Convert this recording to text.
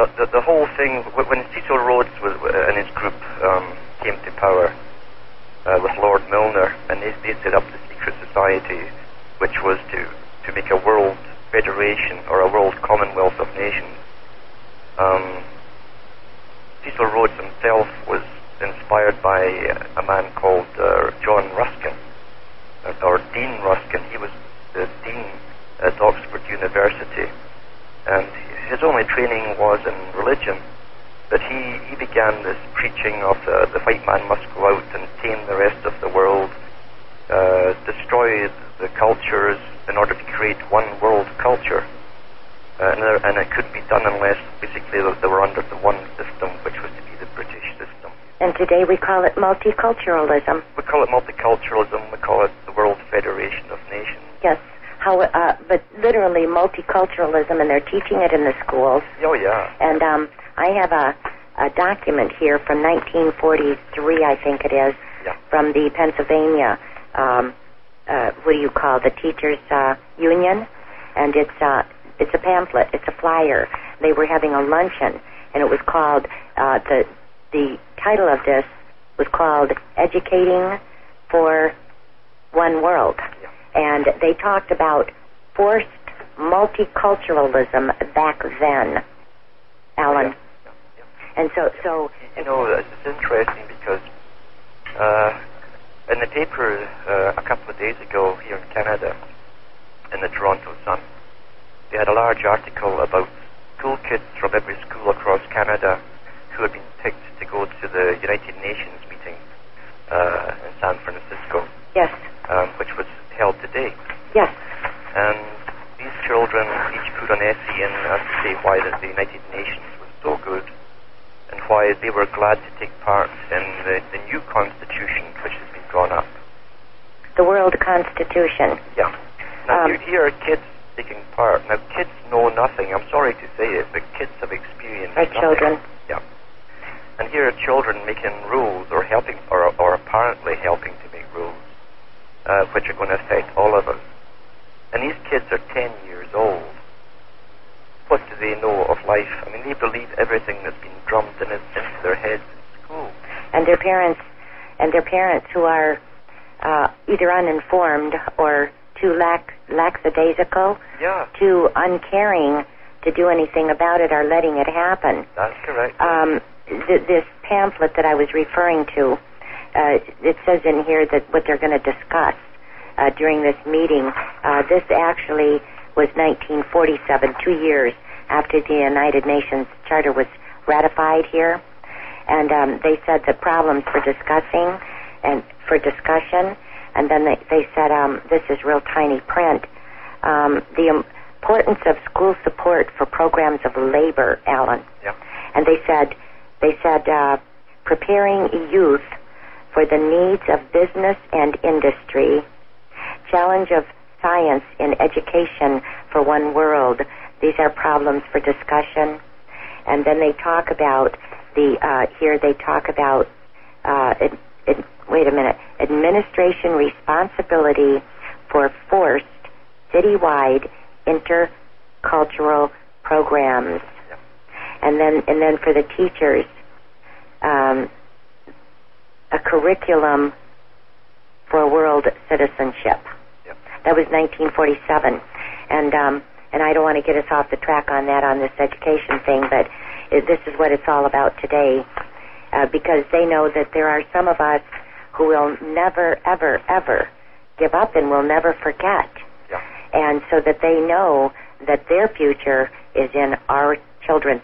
the whole thing, when Cecil Rhodes and his group came to power with Lord Milner, and they set up the secret society, which was to make a world federation or a world commonwealth of nations. Cecil Rhodes himself was inspired by a man called John Ruskin, or Dean Ruskin. He was the dean at Oxford University, and his only training was in religion, but he began this preaching of the white man must go out and tame the rest of the world, destroy the cultures in order to create one world culture, and it couldn't be done unless basically they were under the one system, which was to be the British system. And today we call it multiculturalism. We call it multiculturalism. We call it the World Federation of Nations. Yes. But literally multiculturalism, and they're teaching it in the schools. Oh, yeah. And I have a document here from 1943, I think it is, yeah, from the Pennsylvania, what do you call the Teachers Union, and it's a pamphlet, it's a flyer. They were having a luncheon, and it was called the title of this was called "Educating for One World." Yeah. And they talked about forced multiculturalism back then, Alan. Yeah. And so you know, it's interesting because in the paper a couple of days ago here in Canada, in the Toronto Sun, they had a large article about school kids from every school across Canada who had been picked to go to the United Nations meeting in San Francisco. Yes. Which was held today. Yes. And these children each put an essay in to say why the United Nations was so good and why they were glad to take part in the new constitution which has been drawn up. The World Constitution. Yeah. Now here are kids taking part. Now kids know nothing. I'm sorry to say it, but kids have experienced Our nothing. children. Yeah. And here are children making rules or helping or apparently helping to make rules, which are going to affect all of us. And these kids are 10 years old. What do they know of life? I mean, they believe everything that's been drummed into their heads in school. And their parents who are either uninformed or too lackadaisical, yeah, too uncaring to do anything about it, are letting it happen. That's correct. This pamphlet that I was referring to, it says in here that what they're going to discuss during this meeting, this actually was 1947, 2 years after the United Nations Charter was ratified here. And they said the problems for discussion, and then they said, this is real tiny print, the importance of school support for programs of labor, Alan. Yeah. And they said preparing youth for the needs of business and industry, challenge of science in education for one world. These are problems for discussion. And then they talk about administration responsibility for forced citywide intercultural programs. Yeah. And then for the teachers, a curriculum for world citizenship. Yep. That was 1947, and I don't want to get us off the track on that on this education thing, but this is what it's all about today, because they know that there are some of us who will never, ever, ever give up and will never forget, yeah, and so that they know that their future is in our children.